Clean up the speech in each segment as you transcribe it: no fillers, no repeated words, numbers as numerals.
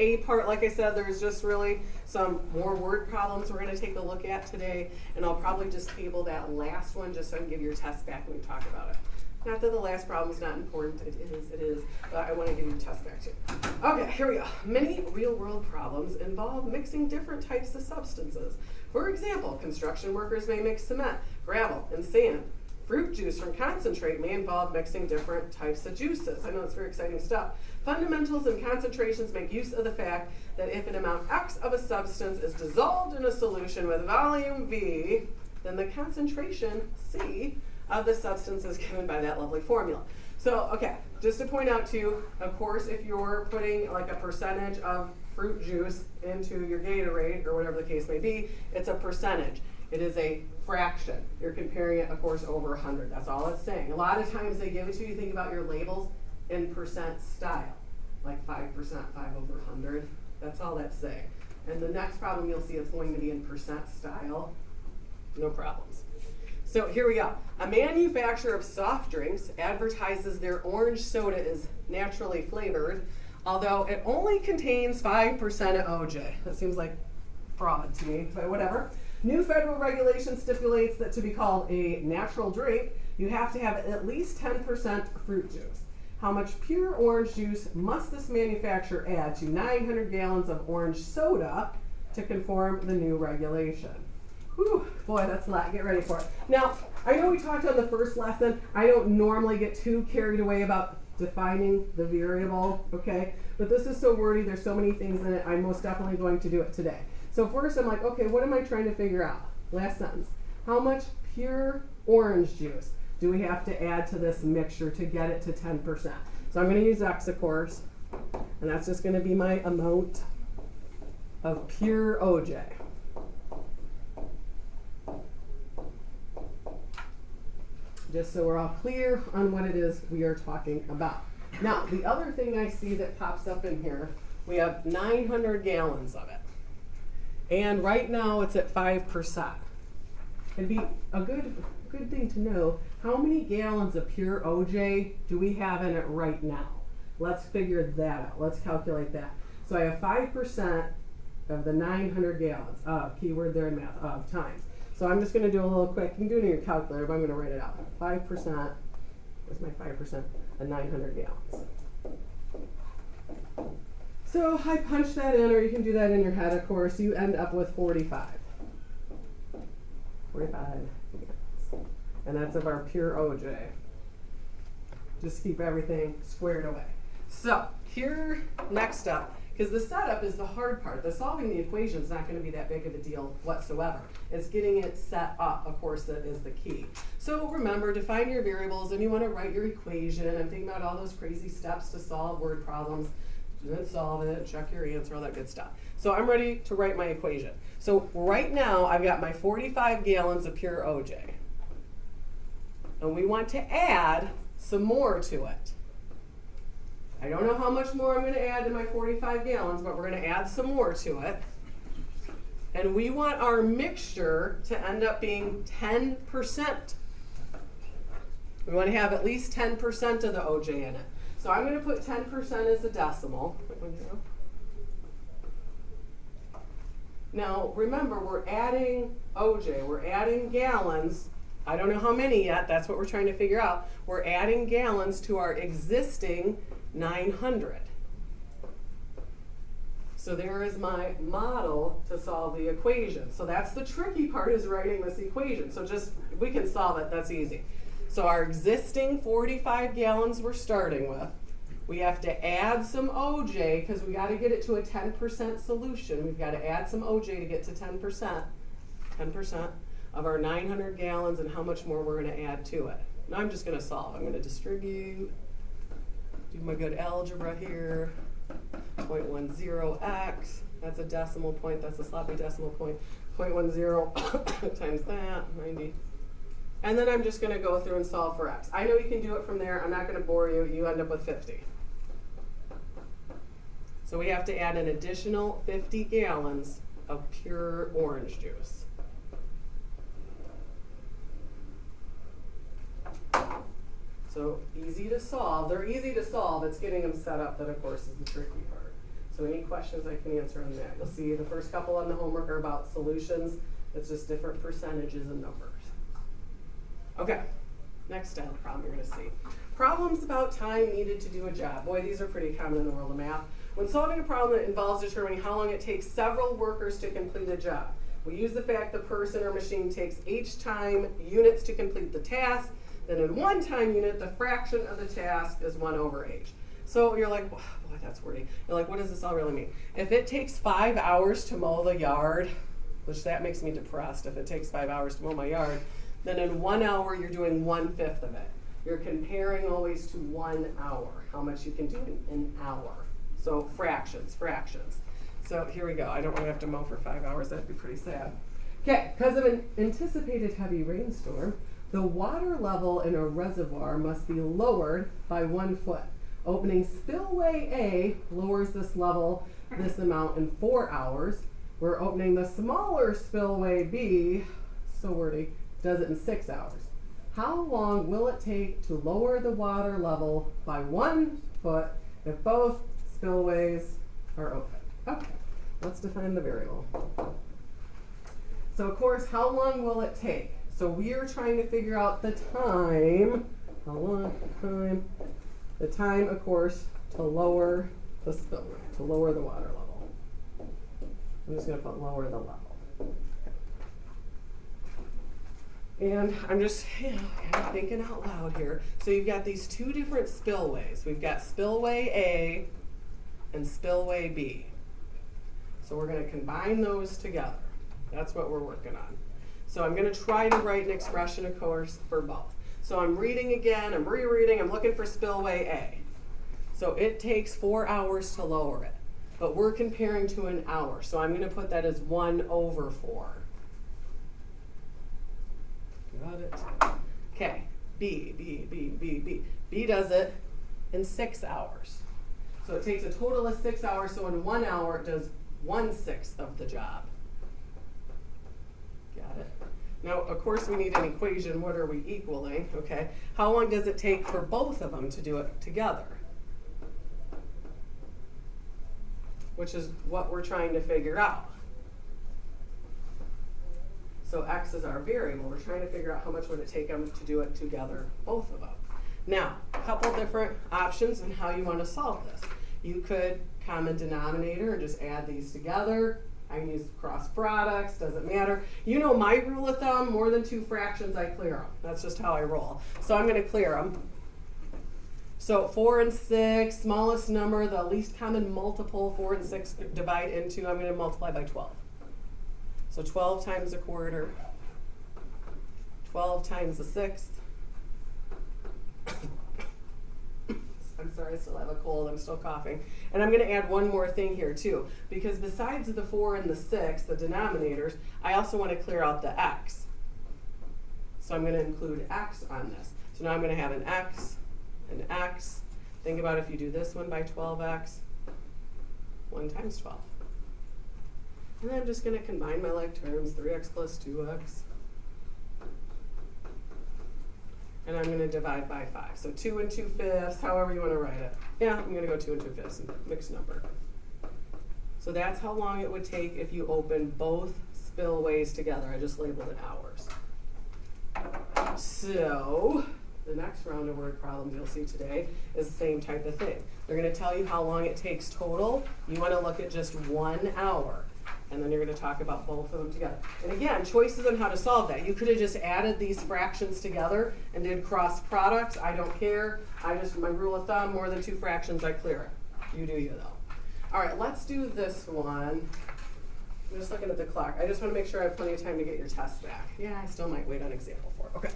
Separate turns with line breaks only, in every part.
the A part, like I said, there's just really some more word problems we're going to take a look at today, and I'll probably just table that last one just so I can give you your test back when we talk about it. Not that the last problem is not important, it is, but I want to give you a test back too. Okay, here we go. Many real-world problems involve mixing different types of substances. For example, construction workers may mix cement, gravel, and sand. Fruit juice from concentrate may involve mixing different types of juices. I know it's very exciting stuff. Fundamentals and concentrations make use of the fact that if an amount X of a substance is dissolved in a solution with volume V, then the concentration C of the substance is given by that lovely formula. So, okay, just to point out to you, of course, if you're putting like a percentage of fruit juice into your Gatorade, or whatever the case may be, it's a percentage. It is a fraction. You're comparing it, of course, over 100. That's all it's saying. A lot of times they give it to you, think about your labels in percent style, like 5%, 5 over 100. That's all that's saying. And the next problem you'll see it's going to be in percent style. No problems. So here we go. A manufacturer of soft drinks advertises their orange soda is naturally flavored, although it only contains 5% of OJ. That seems like fraud to me, but whatever. New federal regulation stipulates that to be called a natural drink, you have to have at least 10% fruit juice. How much pure orange juice must this manufacturer add to 900 gallons of orange soda to conform the new regulation? Whew, boy, that's a lot. Get ready for it. Now, I know we talked on the first lesson. I don't normally get too carried away about defining the variable, okay? But this is so wordy. There's so many things in it. I'm most definitely going to do it today. So first I'm like, okay, what am I trying to figure out? Last sentence. How much pure orange juice do we have to add to this mixture to get it to 10%? So I'm going to use X, of course, and that's just going to be my amount of pure OJ. Just so we're all clear on what it is we are talking about. Now, the other thing I see that pops up in here, we have 900 gallons of it. And right now it's at 5%. It'd be a good thing to know, how many gallons of pure OJ do we have in it right now? Let's figure that out. Let's calculate that. So I have 5% of the 900 gallons of, keyword there in math, of times. So I'm just going to do a little quick, you can do it in your calculator, but I'm going to write it out. 5%, where's my 5% of 900 gallons? So I punch that in, or you can do that in your head, of course. You end up with 45. 45 gallons. And that's of our pure OJ. Just keep everything squared away. So here, next up, because the setup is the hard part. The solving the equation is not going to be that big of a deal whatsoever. It's getting it set up, of course, that is the key. So remember, define your variables, and you want to write your equation. I'm thinking about all those crazy steps to solve word problems. Then solve it, check your answer, all that good stuff. So I'm ready to write my equation. So right now, I've got my 45 gallons of pure OJ. And we want to add some more to it. I don't know how much more I'm going to add to my 45 gallons, but we're going to add some more to it. And we want our mixture to end up being 10%. We want to have at least 10% of the OJ in it. So I'm going to put 10% as a decimal. Now, remember, we're adding OJ. We're adding gallons. I don't know how many yet. That's what we're trying to figure out. We're adding gallons to our existing 900. So there is my model to solve the equation. So that's the tricky part, is writing this equation. So just, we can solve it. That's easy. So our existing 45 gallons we're starting with, we have to add some OJ because we got to get it to a 10% solution. We've got to add some OJ to get to 10%. 10% of our 900 gallons, and how much more we're going to add to it. Now I'm just going to solve. I'm going to distribute, do my good algebra here. 0.10x, that's a decimal point, that's a sloppy decimal point. 0.10 times that, 90. And then I'm just going to go through and solve for x. I know you can do it from there. I'm not going to bore you. You end up with 50. So we have to add an additional 50 gallons of pure orange juice. So easy to solve. They're easy to solve. It's getting them set up that, of course, is the tricky part. So any questions I can answer on that. You'll see the first couple on the homework are about solutions. It's just different percentages and numbers. Okay, next style of problem you're going to see. Problems about time needed to do a job. Boy, these are pretty common in the world of math. When solving a problem that involves determining how long it takes several workers to complete a job, we use the fact the person or machine takes H time units to complete the task. Then in one time unit, the fraction of the task is 1 over H. So you're like, boy, that's wordy. You're like, what does this all really mean? If it takes 5 hours to mow the yard, which that makes me depressed if it takes 5 hours to mow my yard, then in 1 hour you're doing 1/5 of it. You're comparing always to 1 hour, how much you can do in an hour. So fractions. So here we go. I don't want to have to mow for 5 hours. That'd be pretty sad. Okay, because of an anticipated heavy rainstorm, the water level in a reservoir must be lowered by 1 foot. Opening spillway A lowers this level, this amount in 4 hours. We're opening the smaller spillway B, so wordy, does it in 6 hours. How long will it take to lower the water level by 1 foot if both spillways are open? Okay, let's define the variable. So of course, how long will it take? So we are trying to figure out the time, how long time, the time, of course, to lower the spillway, to lower the water level. I'm just going to put lower the level. And I'm just, kind of thinking out loud here. So you've got these two different spillways. We've got spillway A and spillway B. So we're going to combine those together. That's what we're working on. So I'm going to try to write an expression, of course, for both. So I'm reading again, I'm rereading, I'm looking for spillway A. So it takes 4 hours to lower it, but we're comparing to an hour. So I'm going to put that as 1 over 4. Got it. Okay, B. B does it in 6 hours. So it takes a total of 6 hours, so in 1 hour it does 1/6 of the job. Got it? Now, of course, we need an equation. What are we equaling? Okay. How long does it take for both of them to do it together? Which is what we're trying to figure out. So x is our variable. We're trying to figure out how much would it take them to do it together, both of them. Now, a couple different options on how you want to solve this. You could common denominator and just add these together. I can use cross products, doesn't matter. You know my rule of thumb, more than 2 fractions, I clear them. That's just how I roll. So I'm going to clear them. So 4 and 6, smallest number, the least common multiple, 4 and 6 divide into, I'm going to multiply by 12. So 12 times a quarter, 12 times a sixth. I'm sorry, I still have a cold, I'm still coughing. And I'm going to add one more thing here too, because besides the 4 and the 6, the denominators, I also want to clear out the x. So I'm going to include x on this. So now I'm going to have an x. Think about if you do this one by 12x, 1 times 12. And then I'm just going to combine my like terms, 3x plus 2x. And I'm going to divide by 5. So 2 and 2/5, however you want to write it. Yeah, I'm going to go 2 and 2/5, mixed number. So that's how long it would take if you open both spillways together. I just labeled it hours. So the next round of word problems you'll see today is the same type of thing. They're going to tell you how long it takes total. You want to look at just 1 hour. And then you're going to talk about both of them together. And again, choices on how to solve that. You could have just added these fractions together and did cross products. I don't care. My rule of thumb, more than 2 fractions, I clear it. You do you though. All right, let's do this one. I'm just looking at the clock. I just want to make sure I have plenty of time to get your test back. Yeah, I still might wait on example 4. Okay.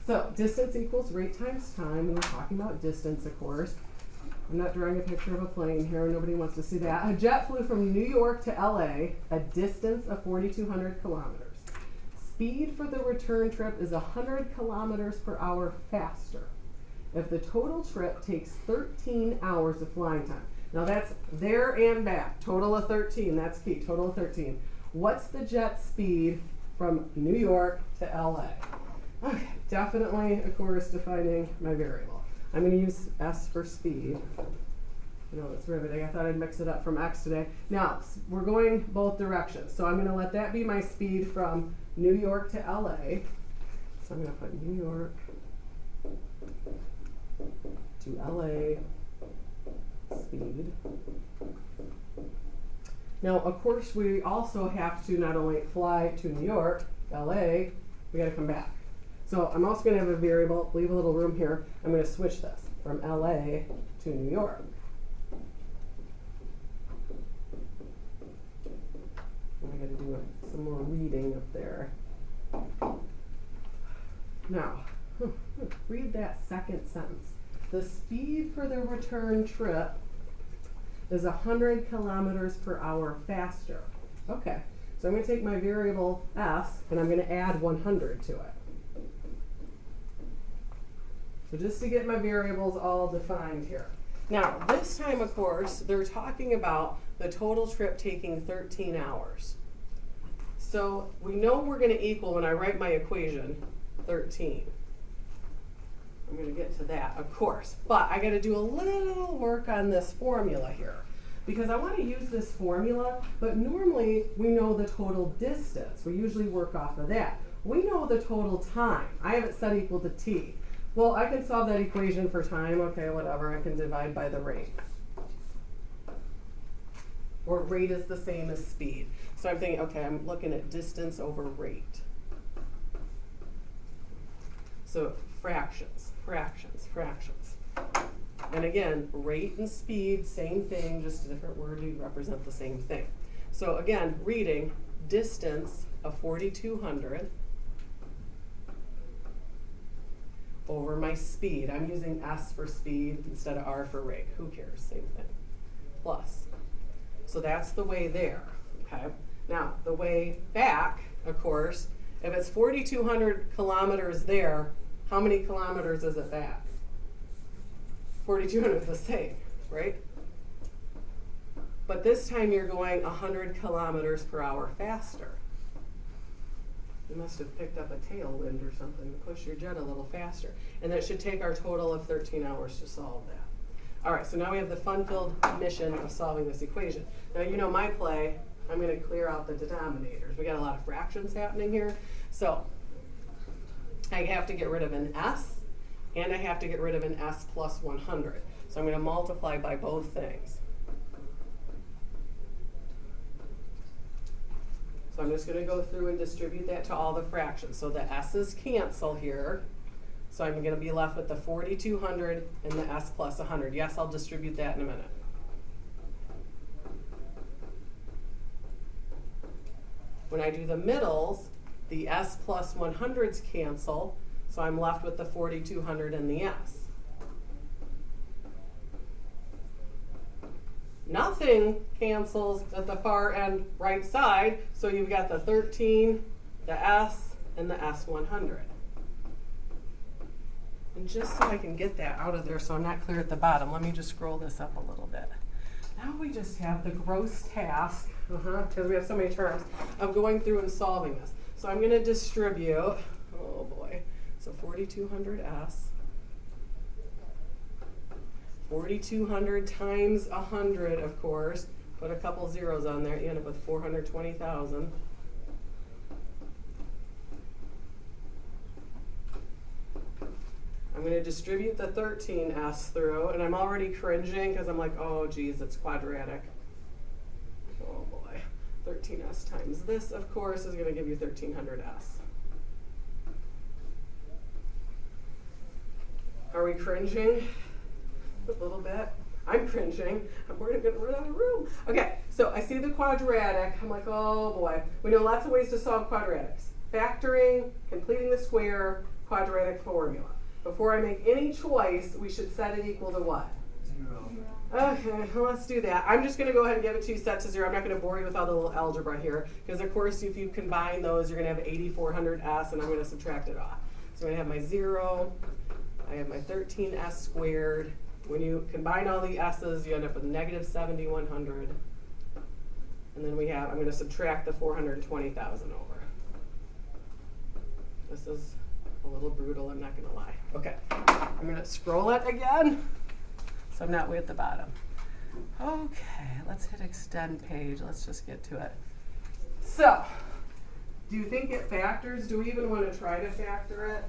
So distance equals rate times time. We're talking about distance, of course. I'm not drawing a picture of a plane here. Nobody wants to see that. A jet flew from New York to LA, a distance of 4,200 kilometers. Speed for the return trip is 100 kilometers per hour faster. If the total trip takes 13 hours of flying time. Now that's there and back. Total of 13. That's key. Total of 13. What's the jet speed from New York to LA? Okay, definitely, of course, defining my variable. I'm going to use S for speed. I know it's riveting. I thought I'd mix it up from X today. Now, we're going both directions. So I'm going to let that be my speed from New York to LA. So I'm going to put New York to LA speed. Now, of course, we also have to not only fly to New York, LA, we got to come back. So I'm also going to have a variable, leave a little room here. I'm going to switch this from LA to New York. I got to do some more reading up there. Now, read that second sentence. The speed for the return trip is 100 kilometers per hour faster. Okay, so I'm going to take my variable s and I'm going to add 100 to it. So just to get my variables all defined here. Now, this time, of course, they're talking about the total trip taking 13 hours. So we know we're going to equal, when I write my equation, 13. I'm going to get to that, of course. But I got to do a little work on this formula here, because I want to use this formula, but normally we know the total distance. We usually work off of that. We know the total time. I have it set equal to t. Well, I can solve that equation for time. Okay, whatever. I can divide by the rate. Or rate is the same as speed. So I'm thinking, okay, I'm looking at distance over rate. So fractions, fractions, fractions. And again, rate and speed, same thing, just a different word to represent the same thing. So again, reading distance of 4,200 over my speed. I'm using S for speed instead of R for rate. Who cares? Same thing. Plus. So that's the way there. Okay. Now, the way back, of course, if it's 4,200 kilometers there, how many kilometers is it back? 4,200 is the same, right? But this time you're going 100 kilometers per hour faster. You must have picked up a tailwind or something to push your jet a little faster. And that should take our total of 13 hours to solve that. All right, so now we have the fun-filled mission of solving this equation. Now, you know my play. I'm going to clear out the denominators. We got a lot of fractions happening here. So I have to get rid of an s, and I have to get rid of an s plus 100. So I'm going to multiply by both things. So I'm just going to go through and distribute that to all the fractions. So the s's cancel here. So I'm going to be left with the 4,200 and the s plus 100. Yes, I'll distribute that in a minute. When I do the middles, the s plus 100s cancel. So I'm left with the 4,200 and the s. Nothing cancels at the far end right side, so you've got the 13, the s, and the s100. And just so I can get that out of there so I'm not clear at the bottom, let me just scroll this up a little bit. Now we just have the gross task, because we have so many terms, of going through and solving this. So I'm going to distribute, oh boy, so 4,200s. 4,200 times 100, of course. Put a couple zeros on there. You end up with 420,000. I'm going to distribute the 13s through, and I'm already cringing because I'm like, oh, geez, it's quadratic. Oh, boy. 13s times this, of course, is going to give you 1,300s. Are we cringing? A little bit. I'm cringing. We're going to run out of room. Okay, so I see the quadratic. I'm like, oh boy. We know lots of ways to solve quadratics. Factoring, completing the square, quadratic formula. Before I make any choice, we should set it equal to what?
0.
Okay, well, let's do that. I'm just going to go ahead and give it to you set to 0. I'm not going to bore you with all the little algebra here, because of course if you combine those, you're going to have 8,400s, and I'm going to subtract it off. So I'm going to have my 0. I have my 13s squared. When you combine all the s's, you end up with negative 7,100. And then we have, I'm going to subtract the 420,000 over. This is a little brutal, I'm not going to lie. Okay, I'm going to scroll it again, so I'm not way at the bottom. Okay, let's hit extend page. Let's just get to it. So, do you think it factors? Do we even want to try to factor it?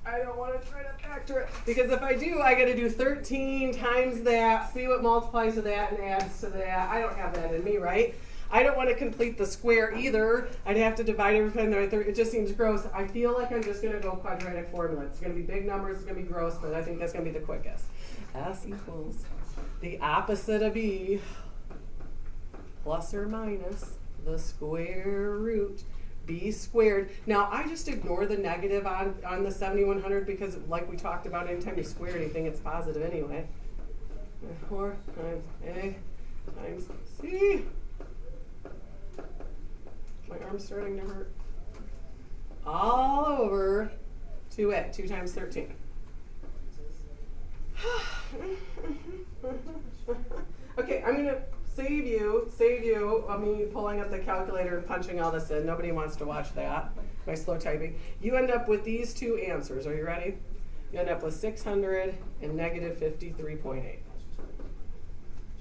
I don't want to try to factor it. Because if I do, I got to do 13 times that, see what multiplies to that and adds to that. I don't have that in me, right? I don't want to complete the square either. I'd have to divide everything by 30. It just seems gross. I feel like I'm just going to go quadratic formula. It's going to be big numbers. It's going to be gross, but I think that's going to be the quickest. S equals the opposite of E plus or minus the square root B squared. Now, I just ignore the negative on the 7100 because, like we talked about, anytime you square anything, it's positive anyway. 4 times A times C. My arm's starting to hurt. All over 2A, 2 times 13. Okay, I'm going to save you of me pulling up the calculator and punching all this in. Nobody wants to watch that, my slow typing. You end up with these two answers. Are you ready? You end up with 600 and negative 53.8.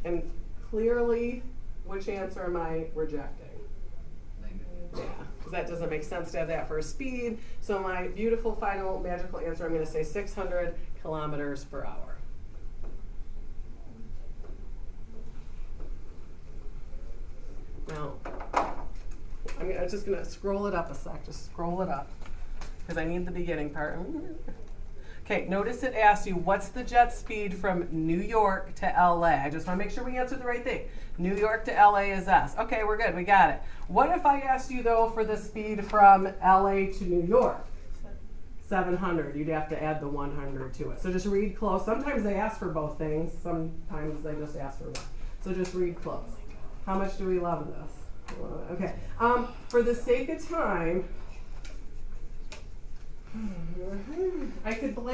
And clearly, which answer am I rejecting? Yeah, because that doesn't make sense to have that for a speed. So my beautiful final magical answer, I'm going to say 600 kilometers per hour. Now, I'm just going to scroll it up a sec. Just scroll it up because I need the beginning part. Okay, notice it asks you, what's the jet speed from New York to LA? I just want to make sure we answer the right thing. New York to LA is S. Okay, we're good. We got it. What if I asked you, though, for the speed from LA to New York? 700. You'd have to add the 100 to it. So just read close. Sometimes they ask for both things. Sometimes they just ask for one. So just read close. How much do we love this? Okay. For the sake of time, I could blame